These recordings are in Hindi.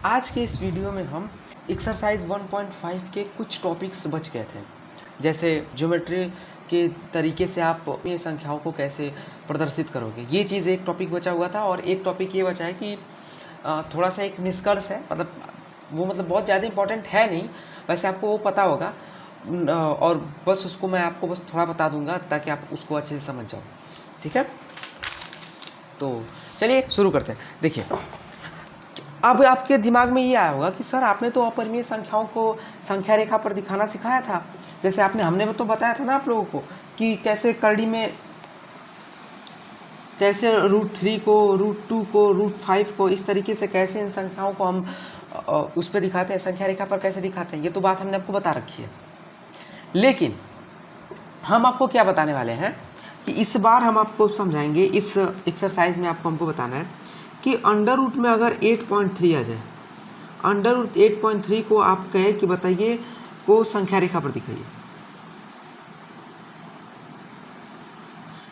आज के इस वीडियो में हम एक्सरसाइज 1.5 के कुछ टॉपिक्स बच गए थे, जैसे ज्योमेट्री के तरीके से आप ये संख्याओं को कैसे प्रदर्शित करोगे। ये चीज़ एक टॉपिक बचा हुआ था और एक टॉपिक ये बचा है कि थोड़ा सा एक निष्कर्ष है, मतलब बहुत ज़्यादा इम्पोर्टेंट है नहीं, वैसे आपको वो पता होगा और बस उसको मैं आपको बस थोड़ा बता दूंगा ताकि आप उसको अच्छे से समझ जाओ। ठीक है, तो चलिए शुरू करते हैं। देखिए, अब आपके दिमाग में ये आया होगा कि सर आपने तो अपरिमेय संख्याओं को संख्या रेखा पर दिखाना सिखाया था। जैसे हमने तो बताया था ना आप लोगों को कि कैसे करड़ी में कैसे √3 को √2 को √5 को इस तरीके से कैसे इन संख्याओं को हम उस पर दिखाते हैं, संख्या रेखा पर कैसे दिखाते हैं। ये तो बात हमने आपको बता रखी है, लेकिन हम आपको क्या बताने वाले हैं कि इस बार हम आपको समझाएंगे, इस एक्सरसाइज में आपको हमको बताना है कि अंडर रूट में अगर 8.3 आ जाए, अंडर रूट 8.3 को आप कहे कि बताइए को संख्या रेखा पर दिखाइए,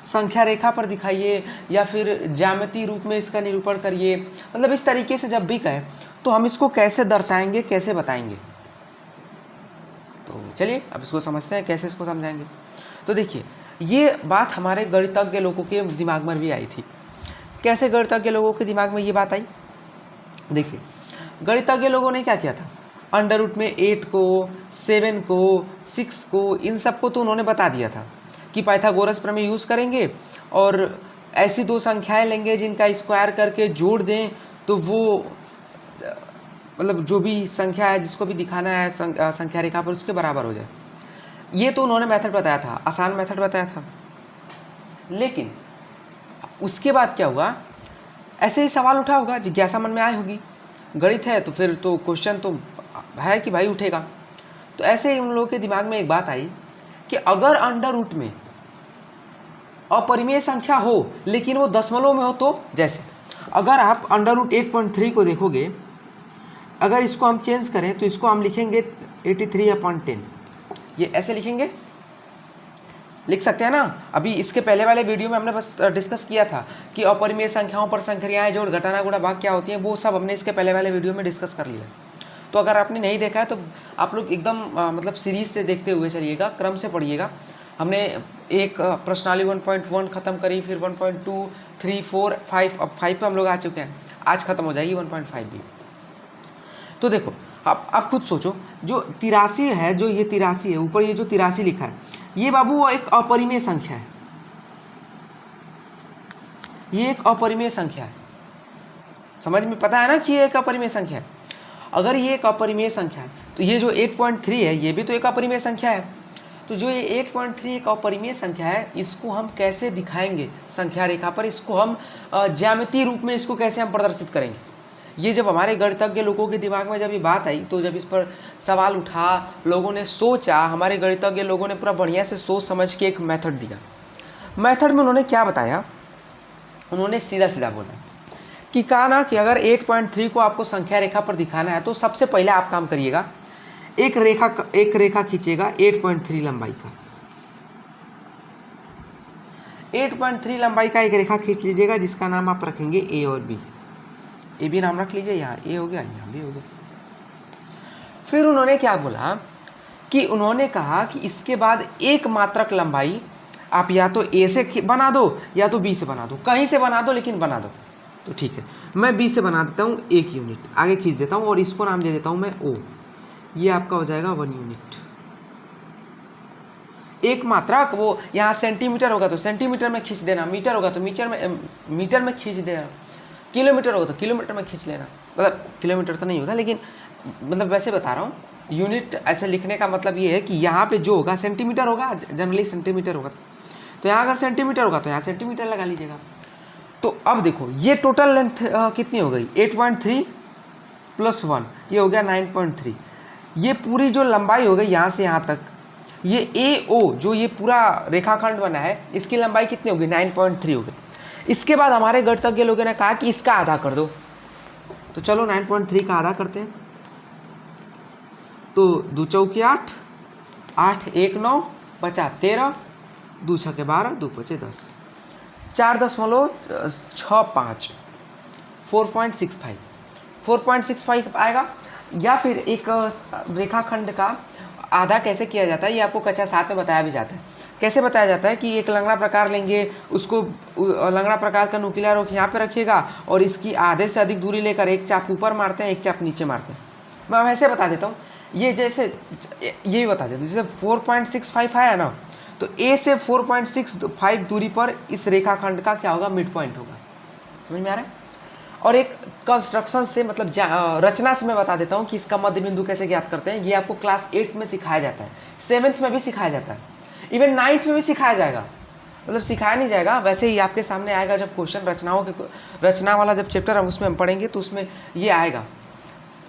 संख्या रेखा पर दिखाइए या फिर ज्यामितीय रूप में इसका निरूपण करिए। मतलब इस तरीके से जब भी कहे तो हम इसको कैसे दर्शाएंगे, कैसे बताएंगे। तो चलिए अब इसको समझते हैं, कैसे इसको समझाएंगे। तो देखिए, ये बात हमारे गणितज्ञ लोगों के दिमाग में भी आई थी। कैसे गणितज्ञ लोगों के दिमाग में ये बात आई? देखिए, गणितज्ञ लोगों ने क्या किया था, अंडर रूट में 8 को 7 को 6 को इन सबको तो उन्होंने बता दिया था कि पाइथागोरस प्रमेय यूज़ करेंगे और ऐसी दो संख्याएं लेंगे जिनका स्क्वायर करके जोड़ दें तो वो मतलब जो भी संख्या है जिसको भी दिखाना है संख्या रेखा पर उसके बराबर हो जाए। ये तो उन्होंने मेथड बताया था, आसान मेथड बताया था। लेकिन उसके बाद क्या हुआ, ऐसे ही सवाल उठा होगा, जिज्ञासा मन में आई होगी, गणित है तो फिर तो क्वेश्चन तो है कि भाई उठेगा। तो ऐसे ही उन लोगों के दिमाग में एक बात आई कि अगर अंडर रूट में अपरिमेय संख्या हो लेकिन वो दशमलव में हो, तो जैसे अगर आप अंडर रूट 8.3 को देखोगे, अगर इसको हम चेंज करें तो इसको हम लिखेंगे 83/10। ये ऐसे लिखेंगे, लिख सकते हैं ना। अभी इसके पहले वाले वीडियो में हमने बस डिस्कस किया था कि अपरिमेय संख्याओं पर संक्रियाएं जोड़ घटाना गुणा भाग क्या होती हैं, वो सब हमने इसके पहले वाले वीडियो में डिस्कस कर लिया। तो अगर आपने नहीं देखा है तो आप लोग एकदम मतलब सीरीज से देखते हुए चलिएगा, क्रम से पढ़िएगा। हमने एक प्रश्नावली 1.1 खत्म करी, फिर 1.2, 3, 4, 5, अब 5 पे हम लोग आ चुके हैं। आज खत्म हो जाएगी 1.5 भी। तो देखो, आप खुद सोचो, जो 83 है, जो ये 83 है, ऊपर ये जो 83 लिखा है, ये बाबू वो एक अपरिमेय संख्या है, ये एक अपरिमेय संख्या है। समझ में पता है ना कि ये एक अपरिमेय संख्या है। अगर ये एक अपरिमेय संख्या है तो ये जो 8.3 है ये भी तो एक अपरिमेय संख्या है। तो जो ये 8.3 एक अपरिमेय संख्या है, इसको हम कैसे दिखाएंगे संख्या रेखा पर, इसको हम ज्यामितीय रूप में इसको कैसे हम प्रदर्शित करेंगे। ये जब हमारे गणितज्ञ लोगों के दिमाग में जब ये बात आई, तो जब इस पर सवाल उठा, लोगों ने सोचा, हमारे गणितज्ञ लोगों ने पूरा बढ़िया से सोच समझ के एक मेथड दिया। मेथड में उन्होंने क्या बताया, उन्होंने सीधा सीधा बोला कि कहा ना कि अगर 8.3 को आपको संख्या रेखा पर दिखाना है तो सबसे पहले आप काम करिएगा, एक रेखा खींचेगा 8.3 लंबाई का, 8.3 लंबाई का एक रेखा खींच लीजिएगा जिसका नाम आप रखेंगे ए और बी। ए बी नाम रख लीजिए, यहाँ ए हो गया, यहाँ बी हो गया। फिर उन्होंने क्या बोला कि उन्होंने कहा कि इसके बाद एक मात्रक लंबाई आप या तो ए से बना दो या तो बी से बना दो, कहीं से बना दो लेकिन बना दो। तो ठीक है, मैं बी से बना देता हूँ 1 यूनिट, आगे खींच देता हूँ और इसको नाम दे देता हूँ मैं ओ। ये आपका हो जाएगा 1 यूनिट। एक मात्रक, वो यहाँ सेंटीमीटर होगा तो सेंटीमीटर में खींच देना, मीटर होगा तो मीटर में खींच देना, किलोमीटर होगा तो किलोमीटर में खींच लेना। मतलब किलोमीटर तो नहीं होगा, लेकिन मतलब वैसे बता रहा हूँ, यूनिट ऐसे लिखने का मतलब ये है कि यहाँ पे जो होगा सेंटीमीटर होगा, जनरली सेंटीमीटर होगा, तो यहाँ अगर सेंटीमीटर होगा तो यहाँ सेंटीमीटर लगा लीजिएगा। तो अब देखो, ये टोटल लेंथ कितनी हो गई, 8.3 + 1, ये हो गया 9.3। ये पूरी जो लंबाई हो गई यहाँ से यहाँ तक, ये ए ओ जो ये पूरा रेखाखंड बना है, इसकी लंबाई कितनी होगी, 9.3 हो गई। इसके बाद हमारे गणितज्ञ लोगों ने कहा कि इसका आधा कर दो। तो चलो 9.3 का आधा करते हैं। तो 2 चौके 8, 8 1 9, बचा 13, 2 छके 12, 2 पचे 10, 4.65, 4.65। 4.65 आएगा। या फिर एक रेखाखंड का आधा कैसे किया जाता है ये आपको कक्षा 7 में बताया भी जाता है। कैसे बताया जाता है कि एक लंगड़ा प्रकार लेंगे, उसको लंगड़ा प्रकार का न्यूक्लियर रोक यहाँ पे रखिएगा और इसकी आधे से अधिक दूरी लेकर एक चाप ऊपर मारते हैं, एक चाप नीचे मारते हैं। मैं वैसे बता देता हूँ, ये जैसे ये बता देता हूँ, जैसे 4.65 है ना, तो ए से 4.65 दूरी पर इस रेखाखंड का क्या होगा, मिड पॉइंट होगा। समझ में आ रहा है। और एक कंस्ट्रक्शन से मतलब रचना से मैं बता देता हूँ कि इसका मध्य बिंदु कैसे ज्ञात करते हैं। ये आपको क्लास 8 में सिखाया जाता है, 7th में भी सिखाया जाता है, इवन 9th में भी सिखाया जाएगा। मतलब सिखाया नहीं जाएगा, वैसे ही आपके सामने आएगा जब क्वेश्चन रचनाओं के रचना वाला जब चैप्टर हम उसमें हम पढ़ेंगे तो उसमें ये आएगा।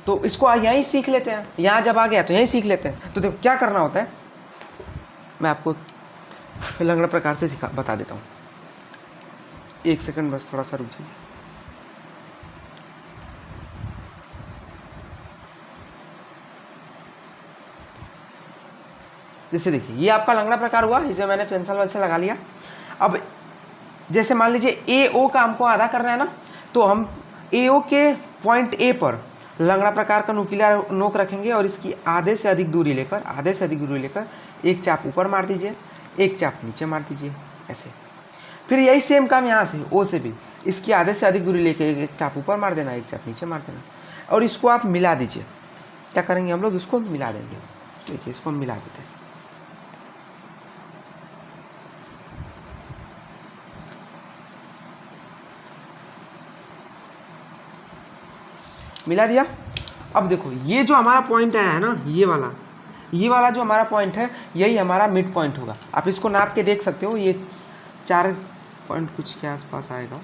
तो इसको यहीं सीख लेते हैं, यहाँ जब आ गया तो यहीं सीख लेते हैं। तो देखो क्या करना होता है, मैं आपको लंगड़ा प्रकार से बता देता हूँ। 1 सेकंड बस, थोड़ा सा रुक जाइए। जैसे देखिए ये आपका लंगड़ा प्रकार हुआ, इसे मैंने पेंसिल वैसे लगा लिया। अब जैसे मान लीजिए ए ओ का हमको आधा करना है ना, तो हम ए ओ के पॉइंट ए पर लंगड़ा प्रकार का नुकीला नोक रखेंगे और इसकी आधे से अधिक दूरी लेकर एक चाप ऊपर मार दीजिए, एक चाप नीचे मार दीजिए, ऐसे। फिर यही सेम काम यहाँ से ओ से भी, इसकी आधे से अधिक दूरी लेकर एक चाप ऊपर मार देना, एक चाप नीचे मार देना, और इसको आप मिला दीजिए। क्या करेंगे हम लोग, इसको मिला देंगे। देखिए इसको हम मिला देते हैं, मिला दिया। अब देखो ये जो हमारा पॉइंट आया है ना, ये वाला जो हमारा पॉइंट है, यही हमारा मिड पॉइंट होगा। आप इसको नाप के देख सकते हो, ये 4 पॉइंट कुछ के आसपास आएगा।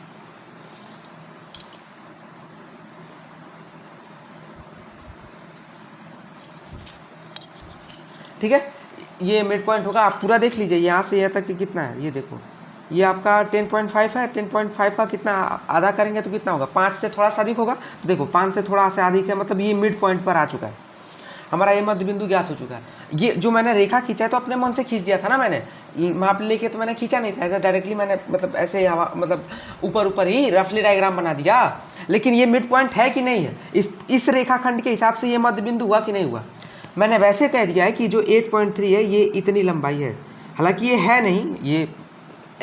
ठीक है, ये मिड पॉइंट होगा। आप पूरा देख लीजिए, यहाँ से यहाँ तक कि कितना है, ये देखो ये आपका 10.5 है। 10.5 का कितना आधा करेंगे तो कितना होगा, 5 से थोड़ा सा अधिक होगा। तो देखो 5 से थोड़ा सा अधिक है, मतलब ये मिड पॉइंट पर आ चुका है, हमारा ये मध्य बिंदु ज्ञात हो चुका है। ये जो मैंने रेखा खींचा है तो अपने मन से खींच दिया था ना मैंने, माप लेके तो मैंने खींचा नहीं था ऐसा डायरेक्टली, मैंने मतलब ऐसे मतलब ऊपर ही रफली डायग्राम बना दिया। लेकिन ये मिड पॉइंट है कि नहीं है, इस रेखाखंड के हिसाब से ये मध्य बिंदु हुआ कि नहीं हुआ। मैंने वैसे कह दिया है कि जो 8.3 है ये इतनी लंबाई है, हालांकि ये है नहीं, ये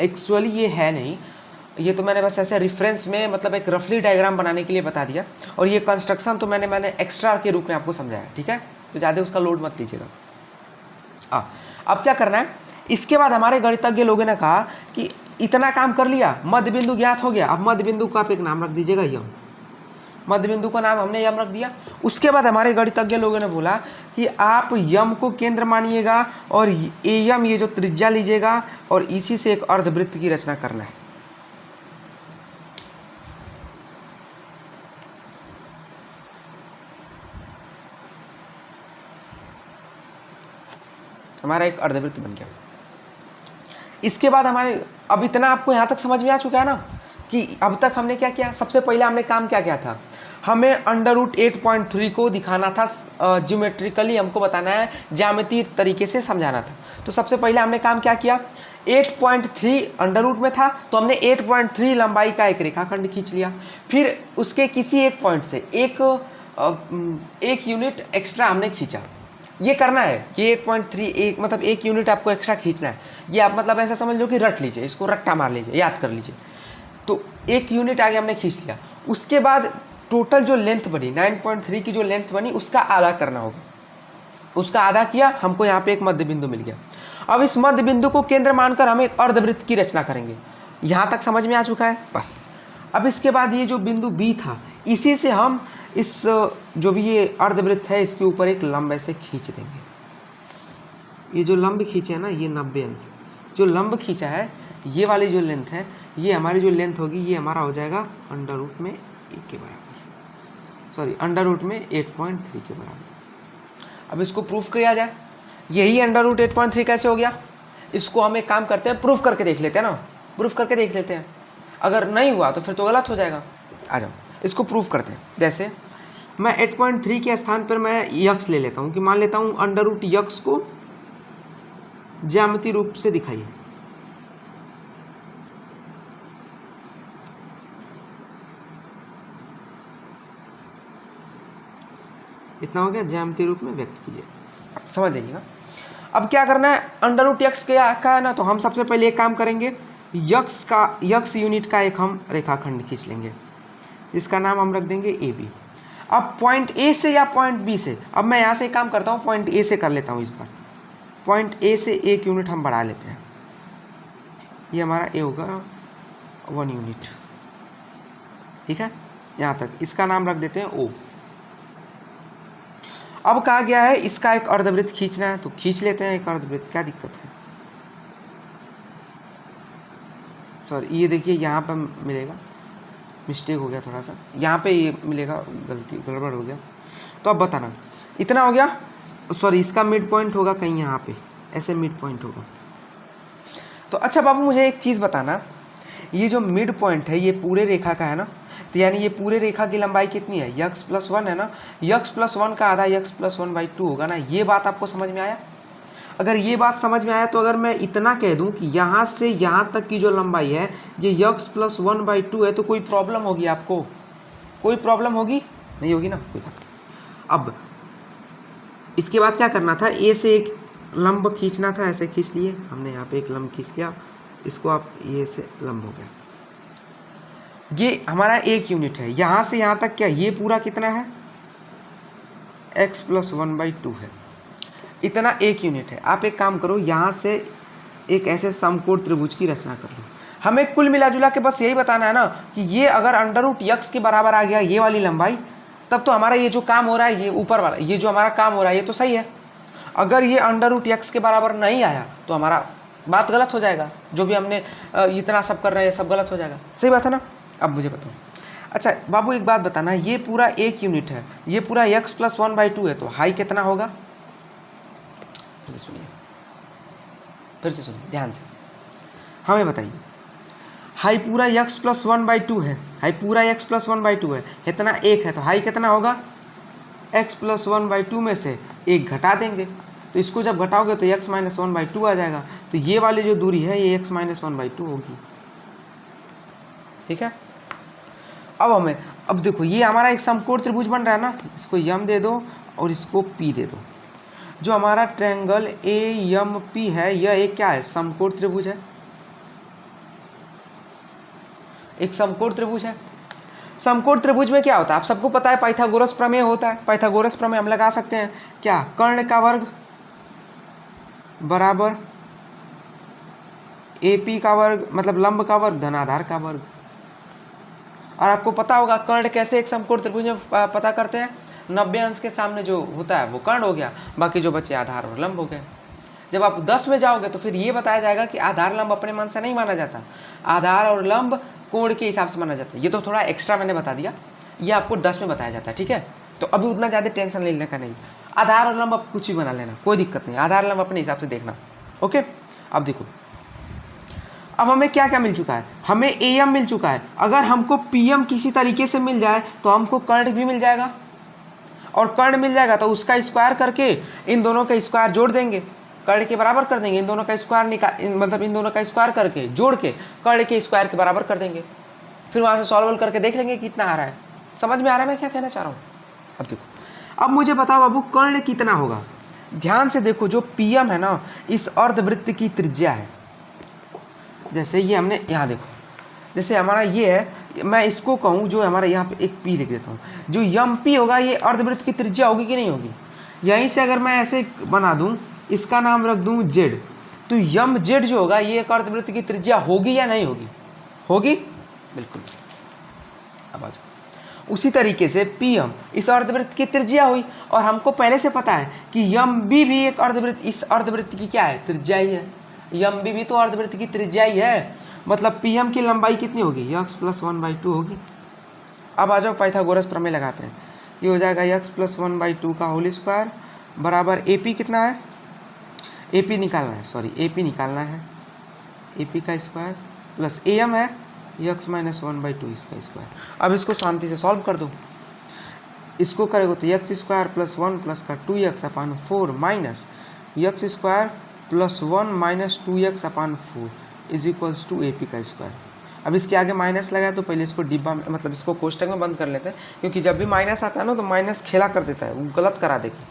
एक्चुअली ये है नहीं, ये तो मैंने बस ऐसे रेफरेंस में मतलब एक रफली डायग्राम बनाने के लिए बता दिया। और ये कंस्ट्रक्शन तो मैंने एक्स्ट्रा के रूप में आपको समझाया, ठीक है, तो ज़्यादा उसका लोड मत लीजिएगा। अब क्या करना है, इसके बाद हमारे गणितज्ञ लोगों ने कहा कि इतना काम कर लिया, मध्य बिंदु ज्ञात हो गया, अब मध्य बिंदु का आप एक नाम रख दीजिएगा, यम। मध्य बिंदु का नाम हमने यम रख दिया। उसके बाद हमारे गणितज्ञ लोगों ने बोला कि आप यम को केंद्र मानिएगा और एयम ये जो त्रिज्या लीजिएगा और इसी से एक अर्धवृत्त की रचना करना है। हमारा एक अर्धवृत्त बन गया। इसके बाद हमारे, अब इतना आपको यहाँ तक समझ में आ चुका है ना कि अब तक हमने क्या किया। सबसे पहले हमने काम क्या किया था, हमें √8.3 को दिखाना था, ज्योमेट्रिकली हमको बताना है, ज्यामितीय तरीके से समझाना था। तो सबसे पहले हमने काम क्या किया, 8.3 अंडर रूट में था तो हमने 8.3 लंबाई का एक रेखाखंड खींच लिया। फिर उसके किसी एक पॉइंट से एक यूनिट एक्स्ट्रा हमने खींचा। ये करना है कि 8.3 मतलब एक यूनिट आपको एक्स्ट्रा खींचना है। ये आप मतलब ऐसा समझ लो कि रट लीजिए, इसको रट्टा मार लीजिए, याद कर लीजिए। तो एक यूनिट आगे हमने खींच लिया। उसके बाद टोटल जो लेंथ बनी 9.3 की जो लेंथ बनी उसका आधा करना होगा। उसका आधा किया, हमको यहाँ पे एक मध्य बिंदु मिल गया। अब इस मध्य बिंदु को केंद्र मानकर हम एक अर्धवृत्त की रचना करेंगे। यहाँ तक समझ में आ चुका है बस। अब इसके बाद ये जो बिंदु बी था, इसी से हम इस जो भी ये अर्धवृत्त है इसके ऊपर एक लंब ऐसे खींच देंगे। ये जो लंब खींचे है ना, ये 90 अंश जो लंब खींचा है, ये वाली जो लेंथ है, ये हमारी जो लेंथ होगी ये हमारा हो जाएगा अंडर रूट में 1 के बराबर, सॉरी अंडर रूट में 8.3 के बराबर। अब इसको प्रूफ किया जाए, यही अंडर रूट 8.3 कैसे हो गया, इसको हम एक काम करते हैं, प्रूफ करके देख लेते हैं ना, प्रूफ करके देख लेते हैं। अगर नहीं हुआ तो फिर तो गलत हो जाएगा। आ जाओ इसको प्रूफ करते हैं। जैसे मैं 8.3 के स्थान पर मैं यक्स ले लेता हूँ कि मान लेता हूँ अंडर रूट यक्स को ज्यामितीय रूप से दिखाइए। इतना हो गया, ज्यामितीय रूप में व्यक्त कीजिए। आप समझ जाइएगा। अब क्या करना है, अंडर रूट यक्स का है ना, तो हम सबसे पहले एक काम करेंगे, यक्स यूनिट का एक हम रेखाखंड खींच लेंगे, इसका नाम हम रख देंगे ए बी। अब पॉइंट ए से या पॉइंट बी से, अब मैं यहाँ से एक काम करता हूँ, पॉइंट ए से कर लेता हूँ इस बार। पॉइंट ए से एक यूनिट हम बढ़ा लेते हैं, ये हमारा ए होगा 1 यूनिट, ठीक है, यहाँ तक। इसका नाम रख देते हैं ओ। अब कहा गया है इसका एक अर्धवृत्त खींचना है, तो खींच लेते हैं एक अर्धवृत्त, क्या दिक्कत है। सॉरी, ये देखिए यहाँ पर मिलेगा, मिस्टेक हो गया थोड़ा सा, यहाँ पे ये मिलेगा, गलती गड़बड़ हो गया। तो अब बताना, इतना हो गया, सॉरी इसका मिड पॉइंट होगा कहीं यहाँ पे, ऐसे मिड पॉइंट होगा। तो अच्छा बाबू मुझे एक चीज़ बताना, ये जो मिड पॉइंट है ये पूरे रेखा का है ना, तो यानी ये पूरे रेखा की लंबाई कितनी है, यक्स प्लस 1 है ना, यक्स प्लस 1 का आधा यक्स प्लस 1/2 होगा ना। ये बात आपको समझ में आया? अगर ये बात समझ में आया तो अगर मैं इतना कह दूं कि यहाँ से यहाँ तक की जो लंबाई है ये यक्स प्लस 1/2 है, तो कोई प्रॉब्लम होगी आपको? कोई प्रॉब्लम होगी? नहीं होगी ना, कोई बात नहीं। अब इसके बाद क्या करना था, ए से एक लंब खींचना था, ऐसे खींच लिए हमने, यहाँ पे एक लंब खींच लिया, इसको आप ये से लंब हो गया। ये हमारा एक यूनिट है, यहाँ से यहाँ तक क्या, ये पूरा कितना है, x प्लस 1/2 है, इतना एक यूनिट है। आप एक काम करो, यहाँ से एक ऐसे समकोण त्रिभुज की रचना कर लो। हमें कुल मिला जुला के बस यही बताना है ना कि ये अगर अंडर रूट यक्स के बराबर आ गया ये वाली लंबाई, तब तो हमारा ये जो काम हो रहा है, ये ऊपर वाला ये जो हमारा काम हो रहा है ये तो सही है। अगर ये अंडर रूट यक्स के बराबर नहीं आया तो हमारा बात गलत हो जाएगा, जो भी हमने इतना सब कर रहे हैं सब गलत हो जाएगा। सही बात है ना? अब मुझे बताओ, अच्छा बाबू एक बात बताना, ये पूरा एक यूनिट है, ये पूरा x प्लस 1/2 है, तो हाई कितना होगा? फिर से सुनिए, फिर से सुनिए ध्यान से, हमें बताइए, हाई पूरा x प्लस 1/2 है, हाई पूरा x प्लस 1/2 है, इतना एक है, तो हाई कितना होगा? x प्लस 1/2 में से एक घटा देंगे, तो इसको जब घटाओगे तो x माइनस 1/2 आ जाएगा, तो ये वाली जो दूरी है ये x माइनस 1/2 होगी। ठीक है, अब देखो ये हमारा एक समकोण त्रिभुज बन रहा है ना, इसको यम दे दो और इसको पी दे दो। जो हमारा ट्रायंगल ए यम पी है, यह एक क्या है, समकोण त्रिभुज है, एक समकोण त्रिभुज है। समकोण त्रिभुज में क्या होता है आप सबको पता है, पाइथागोरस प्रमेय होता है। पाइथागोरस प्रमेय हम लगा सकते हैं क्या, कर्ण का वर्ग बराबर AP का वर्ग, मतलब लंब का वर्ग धन आधार का वर्ग। और आपको पता होगा कर्ण कैसे एक समकोण त्रिभुज में पता करते हैं, 90 अंश के सामने जो होता है वो कर्ण हो गया, बाकी जो बचे आधार और लंब हो गए। जब आप 10 में जाओगे तो फिर ये बताया जाएगा कि आधार लंब अपने मन से नहीं माना जाता, आधार और लंब कोण के हिसाब से माना जाता है। ये तो थोड़ा एक्स्ट्रा मैंने बता दिया, ये आपको 10 में बताया जाता है। ठीक है, तो अभी उतना ज़्यादा टेंशन लेने का नहीं, आधार और लंब आप कुछ भी बना लेना, कोई दिक्कत नहीं, आधार लंब अपने हिसाब से देखना। ओके, अब देखो, अब हमें क्या क्या मिल चुका है, हमें AM मिल चुका है। अगर हमको PM किसी तरीके से मिल जाए तो हमको कर्ण भी मिल जाएगा, और कर्ण मिल जाएगा तो उसका स्क्वायर करके इन दोनों का स्क्वायर जोड़ देंगे, कर्ण के बराबर कर देंगे, इन दोनों का स्क्वायर मतलब इन दोनों का स्क्वायर करके जोड़ के कर्ण के स्क्वायर के बराबर कर देंगे। फिर वहाँ से सॉल्व करके देख लेंगे कितना आ रहा है। समझ में आ रहा है मैं क्या कहना चाह रहा हूँ? अब देखो, अब मुझे बताओ बाबू कर्ण कितना होगा। ध्यान से देखो, जो PM है ना, इस अर्धवृत्त की त्रिज्या है। जैसे ये हमने यहाँ देखो, जैसे हमारा ये है, मैं इसको कहूँ जो हमारा यहाँ पे एक P लिख देता हूँ, जो MP होगा ये अर्धवृत्त की त्रिज्या होगी कि नहीं होगी। यहीं से अगर मैं ऐसे बना दूँ, इसका नाम रख दूँ Z, तो MZ जो होगा ये एक अर्धवृत्त की त्रिज्या होगी या नहीं होगी? होगी, बिल्कुल। अब आ जाओ, उसी तरीके से PM इस अर्धवृत्त की त्रिज्या हुई, और हमको पहले से पता है कि MB भी एक अर्धवृत्त, इस अर्धवृत्त की क्या है, त्रिज्या ही है। MB भी तो अर्धवृत्त की त्रिज्या ही है, मतलब PM की लंबाई कितनी होगी, x प्लस 1/2 होगी। अब आ जाओ पाइथागोरस प्रमेय लगाते हैं, ये हो जाएगा x प्लस 1/2 का होल स्क्वायर बराबर AP कितना है, AP निकालना है, सॉरी AP निकालना है, AP का स्क्वायर प्लस AM है x माइनस 1/2 इसका स्क्वायर। अब इसको शांति से सॉल्व कर दो, इसको करेगो तो x स्क्वायर प्लस 1 प्लस का 2x/4 minus x square plus 1 minus 2x/4 is equals to AP का स्क्वायर। अब इसके आगे माइनस लगा है तो पहले इसको डिब्बा में, मतलब इसको कोष्टक में बंद कर लेते हैं, क्योंकि जब भी माइनस आता है ना तो माइनस खेला कर देता है, वो गलत करा देगा।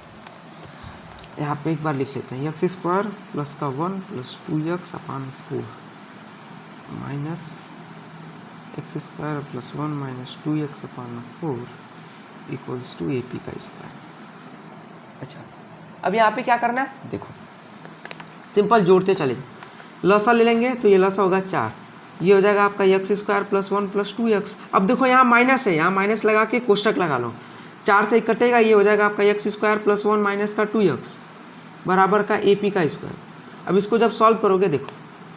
यहाँ पे एक बार लिख लेते हैं, एक्स स्क्वायर प्लस का 1 plus 2x upon 4 minus x square plus 1 minus 2x upon 4 equals to AP का स्क्वायर। अच्छा, अब यहाँ पे क्या करना है, देखो सिंपल जोड़ते चले जाओ, लसा ले लेंगे तो ये लसा होगा 4, ये हो जाएगा आपका x square plus 1 plus 2x। अब देखो यहाँ माइनस है, यहाँ माइनस लगा के कोष्टक लगा लो, 4 से कटेगा, ये हो जाएगा आपका एक्स स्क्वायर प्लस 1 माइनस का 2x बराबर का AP का स्क्वायर। अब इसको जब सॉल्व करोगे देखो,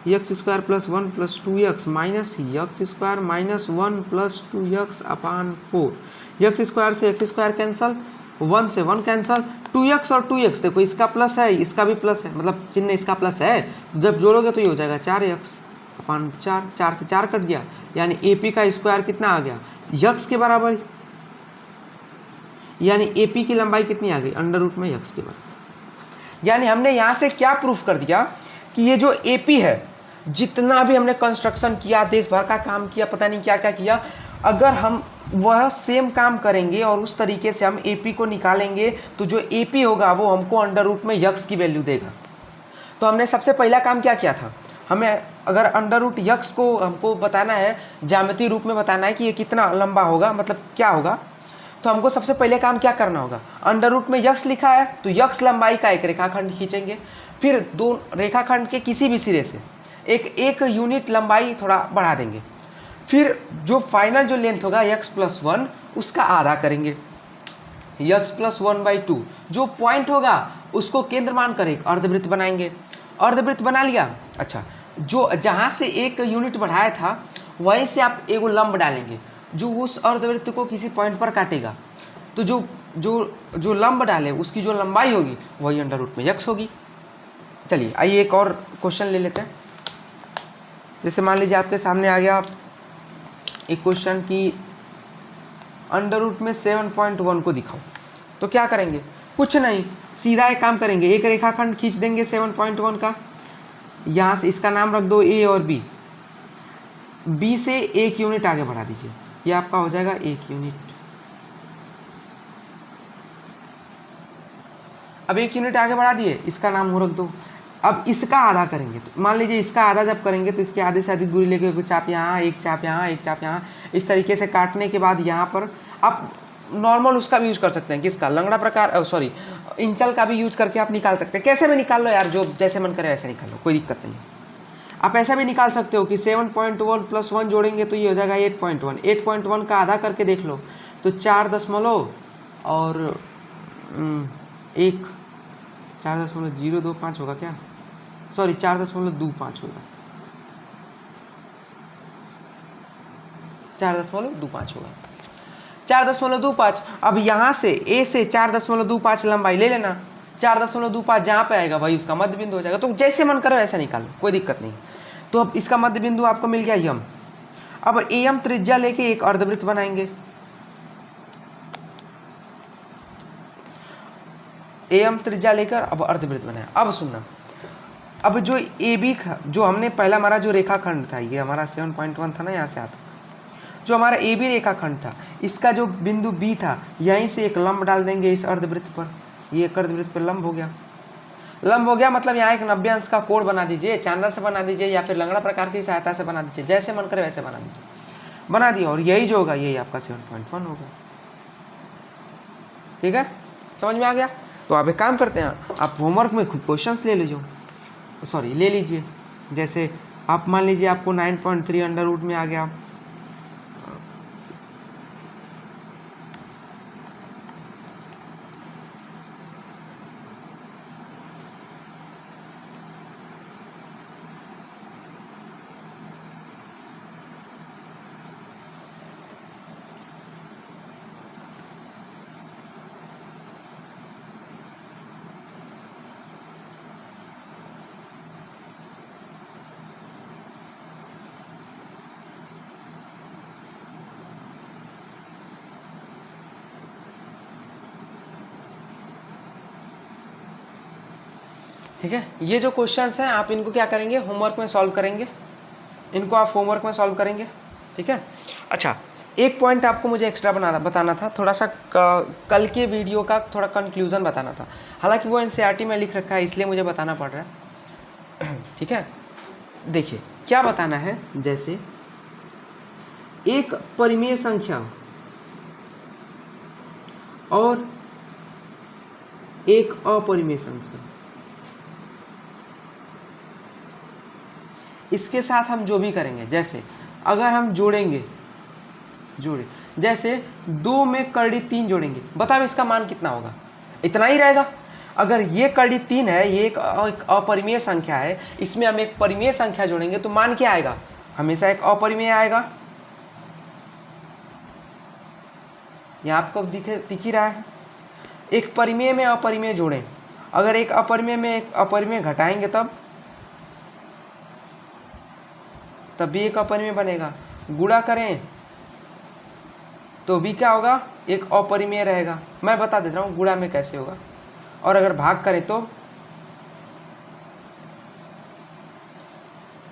x square plus 1 plus 2x minus x square minus 1 plus 2x upon 4, x square से एक्स स्क्वायर कैंसल, 1 से 1 कैंसल, 2x और 2x देखो इसका प्लस है इसका भी प्लस है, मतलब चिन्ह इसका प्लस है, जब जोड़ोगे तो ये हो जाएगा 4x अपान 4, 4 से 4 कट गया, यानी AP का स्क्वायर कितना आ गया, x के बराबर, यानी AP की लंबाई कितनी आ गई, अंडर रूट में x के बराबर। यानी हमने यहाँ से क्या प्रूफ कर दिया कि ये जो AP है, जितना भी हमने कंस्ट्रक्शन किया, देश भर का काम किया, पता नहीं क्या क्या किया, अगर हम वह सेम काम करेंगे और उस तरीके से हम AP को निकालेंगे तो जो AP होगा वो हमको अंडर रूट में x की वैल्यू देगा। तो हमने सबसे पहला काम क्या किया था, हमें अगर अंडर रूट x को हमको बताना है, ज्यामितीय रूप में बताना है कि ये कितना लंबा होगा, मतलब क्या होगा, तो हमको सबसे पहले काम क्या करना होगा, अंडर रूट में x लिखा है तो x लंबाई का एक रेखाखंड खींचेंगे, फिर दो रेखाखंड के किसी भी सिरे से एक यूनिट लंबाई थोड़ा बढ़ा देंगे, फिर जो फाइनल जो लेंथ होगा x प्लस 1 उसका आधा करेंगे, x प्लस 1/2 जो पॉइंट होगा उसको केंद्र मानकर एक अर्धवृत्त बनाएंगे, अर्धवृत्त बना लिया। अच्छा, जो जहाँ से एक यूनिट बढ़ाया था वहीं से आप एगो लंब डालेंगे जो उस अर्धवृत्त को किसी पॉइंट पर काटेगा, तो जो जो जो लंब डाले उसकी जो लंबाई होगी वही अंडर रूट में x होगी। चलिए आइए एक और क्वेश्चन ले लेते हैं। जैसे मान लीजिए आपके सामने आ गया एक क्वेश्चन कि अंडर रूट में 7.1 को दिखाओ, तो क्या करेंगे, कुछ नहीं, सीधा एक काम करेंगे, एक रेखाखंड खींच देंगे 7.1 का, यहाँ से इसका नाम रख दो A और B से 1 यूनिट आगे बढ़ा दीजिए, ये आपका हो जाएगा 1 यूनिट। अब 1 यूनिट आगे बढ़ा दिए, इसका नाम हो रख दो। अब इसका आधा करेंगे, तो मान लीजिए इसका आधा जब करेंगे तो इसके आधे से अधिक दूरी लेके एक चाप यहाँ, एक चाप यहाँ, एक चाप यहाँ, इस तरीके से काटने के बाद यहाँ पर आप नॉर्मल उसका भी यूज कर सकते हैं, किसका, लंगड़ा प्रकार, सॉरी इंचल का भी यूज करके आप निकाल सकते हैं, कैसे भी निकाल लो यार, जो जैसे मन करे वैसे निकाल लो, कोई दिक्कत नहीं। आप ऐसा भी निकाल सकते हो कि 7.1 प्लस 1 जोड़ेंगे तो ये हो जाएगा 8.1, 8.1 का आधा करके देख लो तो 4 और 4.025 होगा क्या, सॉरी 4.25 होगा, 4.25 होगा, 4.25। अब यहाँ से A से 4.25 लंबाई ले लेना, 4.25 जहाँ पे आएगा वही उसका मध्य बिंदु हो जाएगा, तो जैसे मन करो ऐसा निकालो, कोई दिक्कत नहीं। तो अब इसका मध्य बिंदु आपको मिल गया यम। अब AM त्रिज्या लेके एक अर्धवृत्त बनाएंगे, AM त्रिज्या लेकर अब अर्धवृत्त बनाया। अब सुनना, अब जो AB जो हमने पहला हमारा जो रेखाखंड था, ये हमारा 7.1 था ना, यहाँ से आता जो हमारा AB रेखाखंड था, इसका जो बिंदु B था, यहीं से एक लंब डाल देंगे इस अर्धवृत्त पर, ये एक अर्धवृत्त पर लंब हो गया। लंब हो गया मतलब यहाँ एक 90 अंश का कोण बना दीजिए, चांदा से बना दीजिए या फिर लंगड़ा प्रकार की सहायता से बना दीजिए, जैसे मन करे वैसे बना दीजिए, बना दिया, और यही जो होगा यही आपका 7.1 होगा। ठीक है, समझ में आ गया। तो आप एक काम करते हैं, आप होमवर्क में खुद क्वेश्चंस ले लीजिए, सॉरी ले लीजिए। जैसे आप मान लीजिए आपको 9.3 अंडर रूट में आ गया, ठीक है। ये जो क्वेश्चंस हैं आप इनको क्या करेंगे, होमवर्क में सॉल्व करेंगे। इनको आप होमवर्क में सॉल्व करेंगे, ठीक है। अच्छा, एक पॉइंट आपको मुझे एक्स्ट्रा बताना था, थोड़ा सा कल के वीडियो का थोड़ा कंक्लूजन बताना था। हालांकि वो एनसीईआरटी में लिख रखा है, इसलिए मुझे बताना पड़ रहा है, ठीक है। देखिए क्या बताना है, जैसे एक परिमेय संख्या और एक अपरिमेय संख्या, इसके साथ हम जो भी करेंगे, जैसे अगर हम जोड़े, जैसे 2 में करड़ी 3 जोड़ेंगे, बताओ इसका मान कितना होगा? इतना ही रहेगा। अगर ये करड़ी 3 है, ये एक अपरिमेय संख्या है, इसमें हम एक परिमेय संख्या जोड़ेंगे तो मान क्या आएगा? हमेशा एक अपरिमेय आएगा। यहाँ आपको दिख ही रहा है, एक परिमेय में अपरिमेय जोड़ें, अगर एक अपरिमेय में एक अपरिमेय घटाएंगे तब भी एक अपरिमेय बनेगा। गुणा करें तो भी क्या होगा? एक अपरिमेय रहेगा। मैं बता देता हूँ गुणा में कैसे होगा। और अगर भाग करें तो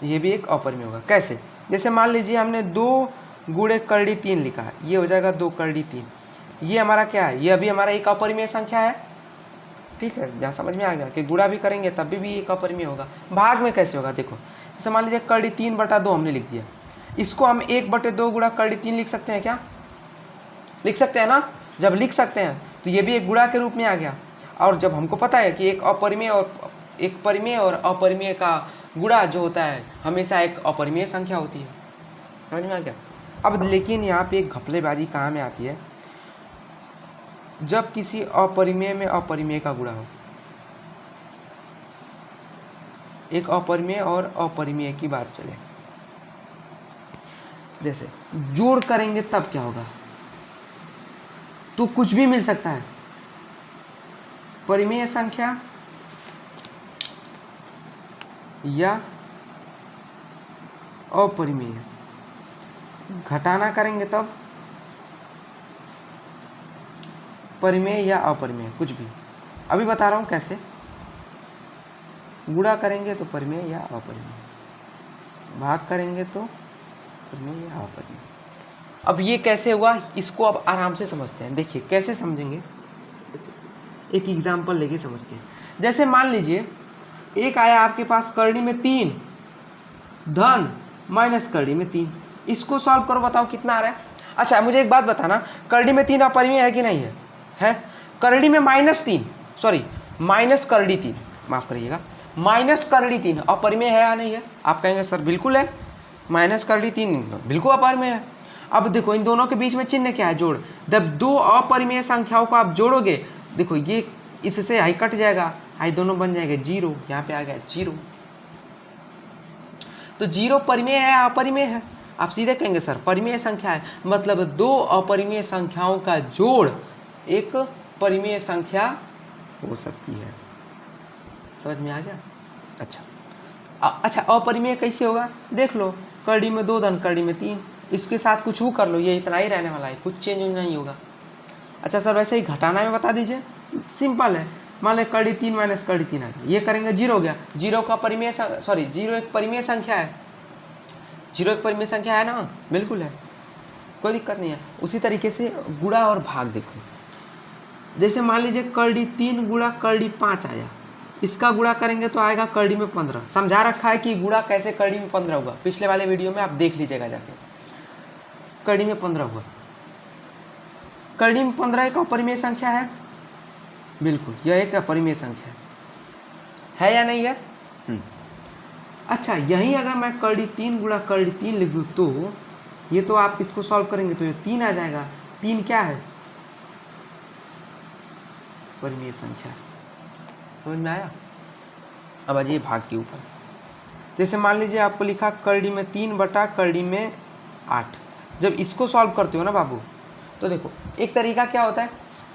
ये भी एक अपरिमेय होगा। कैसे? जैसे मान लीजिए हमने 2 गुणे करड़ी 3 लिखा है, ये हो जाएगा 2 करड़ी 3। ये हमारा क्या है? ये अभी हमारा एक अपरिमेय संख्या है, ठीक है। जहाँ समझ में आ गया कि गुणा भी करेंगे तब भी एक अपरिमेय होगा। भाग में कैसे होगा? देखो, जैसे मान लीजिए करड़ी 3/2 हमने लिख दिया, इसको हम 1/2 गुणा करड़ी 3 लिख सकते हैं क्या? लिख सकते हैं ना। जब लिख सकते हैं तो ये भी एक गुणा के रूप में आ गया। और जब हमको पता है कि एक परिमेय और अपरिमेय का गुणा जो होता है हमेशा एक अपरिमेय संख्या होती है। समझ में आ गया? अब लेकिन यहाँ पे एक घपलेबाजी कहाँ में आती है? जब किसी अपरिमेय में अपरिमेय का गुणा हो, एक अपरिमेय और अपरिमेय की बात चले, जैसे जोड़ करेंगे तब क्या होगा? तो कुछ भी मिल सकता है, परिमेय संख्या या अपरिमेय। घटाना करेंगे तब परिमेय या अपरिमेय, कुछ भी। अभी बता रहा हूँ कैसे। गुणा करेंगे तो परिमेय या अपरिमेय, भाग करेंगे तो परिमेय या अपरिमेय। अब ये कैसे हुआ, इसको अब आराम से समझते हैं। देखिए कैसे समझेंगे, एक एग्जाम्पल लेके समझते हैं। जैसे मान लीजिए एक आया आपके पास करड़ी में 3 धन माइनस करड़ी में 3, इसको सॉल्व करो, बताओ कितना आ रहा है? अच्छा मुझे एक बात बताना, करड़ी में 3 अपरिमेय है कि नहीं है? है। करड़ी में माइनस करड़ी 3, माफ करिएगा, माइनस करड़ी 3 अपरिमेय है या नहीं है? आप कहेंगे सर बिल्कुल है, माइनस करड़ी 3 बिल्कुल अपरिमेय है। अब देखो इन दोनों के बीच में चिन्ह क्या है? जोड़। जब 2 अपरिमेय संख्याओं को आप जोड़ोगे, देखो ये इससे आई कट जाएगा, आई दोनों बन जाएंगे 0, यहाँ पे आ गया 0। तो 0 परिमेय है या अपरिमेय है? आप सीधे कहेंगे सर परिमेय संख्या है, मतलब 2 अपरिमेय संख्याओं का जोड़ एक परिमेय संख्या हो सकती है। समझ में आ गया? अच्छा अपरिमेय कैसे होगा? देख लो, करड़ी में 2 धन करड़ी में 3, इसके साथ कुछ वो कर लो, ये इतना ही रहने वाला है, कुछ चेंज नहीं होगा। अच्छा सर वैसे ही घटाना में बता दीजिए, सिंपल है। मान लें करड़ी 3 माइनस करड़ी 3 आ गया, ये करेंगे 0 हो गया। 0 का परिमेय 0 एक परिमेय संख्या है, 0 एक परिमेय संख्या है ना, बिल्कुल है, कोई दिक्कत नहीं है। उसी तरीके से गुणा और भाग देखो, जैसे मान लीजिए करड़ी 3 गुणा करड़ी 5 आया, इसका गुणा करेंगे तो आएगा करड़ी में 15। समझा रखा है कि गुणा कैसे करड़ी में 15 हुआ, पिछले वाले वीडियो में आप देख लीजिएगा जाके। करड़ी में 15 हुआ, करड़ी में 15 एक अपरिमेय संख्या है, बिल्कुल यह एक अपरिमेय संख्या है या नहीं है? अच्छा यहीं अगर मैं करड़ी 3 गुणा करड़ी 3 लिख दूँ तो ये तो आप इसको सॉल्व करेंगे तो ये 3 आ जाएगा। 3 क्या है? परिमेय संख्या। समझ में आया? अब आ जाइए भाग के ऊपर। जैसे मान लीजिए आपको लिखा करड़ी में 3 बटा करड़ी में 8। जब इसको सॉल्व करते हो ना बाबू, तो देखो एक तरीका क्या होता है,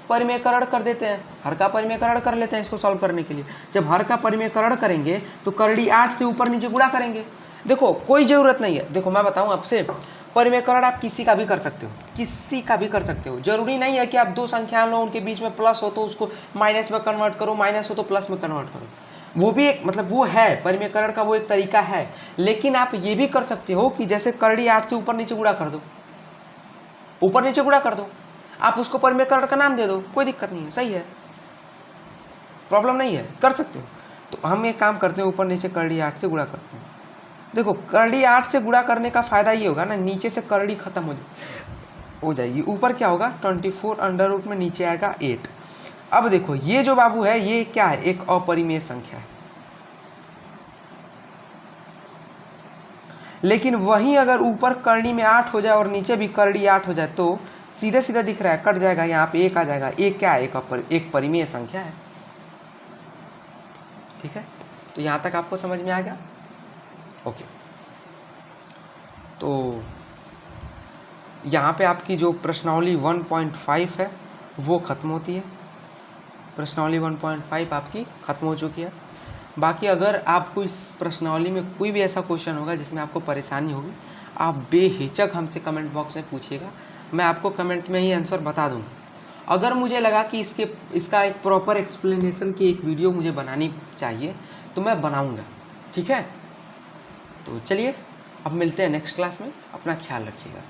परिमेयकरण कर देते हैं, हर का परिमेयकरण कर लेते हैं इसको सॉल्व करने के लिए। जब हर का परिमेयकरण करेंगे तो करड़ी 8 से ऊपर नीचे गुणा करेंगे। देखो कोई ज़रूरत नहीं है, देखो मैं बताऊं आपसे, परिमेयकरण आप किसी का भी कर सकते हो, किसी का भी कर सकते हो। जरूरी नहीं है कि आप 2 संख्याएं लो, उनके बीच में प्लस हो तो उसको माइनस में कन्वर्ट करो, माइनस हो तो प्लस में कन्वर्ट करो। वो भी एक मतलब वो है, परिमेयकरण का वो एक तरीका है। लेकिन आप ये भी कर सकते हो कि जैसे करड़ी 8 से ऊपर नीचे गुणा कर दो, ऊपर नीचे गुणा कर दो, आप उसको परिमेयकरण का नाम दे दो, कोई दिक्कत नहीं है, सही है, प्रॉब्लम नहीं है, कर सकते हो। तो हम एक काम करते हैं, ऊपर नीचे करड़ी 8 से गुणा करते हैं। देखो करड़ी 8 से गुणा करने का फायदा ये होगा ना, नीचे से करड़ी खत्म हो जाएगी, ऊपर क्या होगा 24 अंडर रूट में नीचे आएगा 8। अब देखो ये जो बाबू है ये क्या है, एक अपरिमेय संख्या है। लेकिन वहीं अगर ऊपर करड़ी में 8 हो जाए और नीचे भी करड़ी 8 हो जाए तो सीधे सीधे दिख रहा है, कट जाएगा, यहाँ पे 1 आ जाएगा। एक क्या है, एक परिमेय संख्या है। ठीक है, तो यहाँ तक आपको समझ में आ गया। ओके, तो यहाँ पे आपकी जो प्रश्नावली 1.5 है वो ख़त्म होती है। प्रश्नावली 1.5 आपकी ख़त्म हो चुकी है। बाकी अगर आपको इस प्रश्नावली में कोई भी ऐसा क्वेश्चन होगा जिसमें आपको परेशानी होगी, आप बेहिचक हमसे कमेंट बॉक्स में पूछिएगा, मैं आपको कमेंट में ही आंसर बता दूँगा। अगर मुझे लगा कि इसका एक प्रॉपर एक्सप्लेनेशन की एक वीडियो मुझे बनानी चाहिए तो मैं बनाऊँगा। ठीक है, तो चलिए अब मिलते हैं नेक्स्ट क्लास में, अपना ख्याल रखिएगा।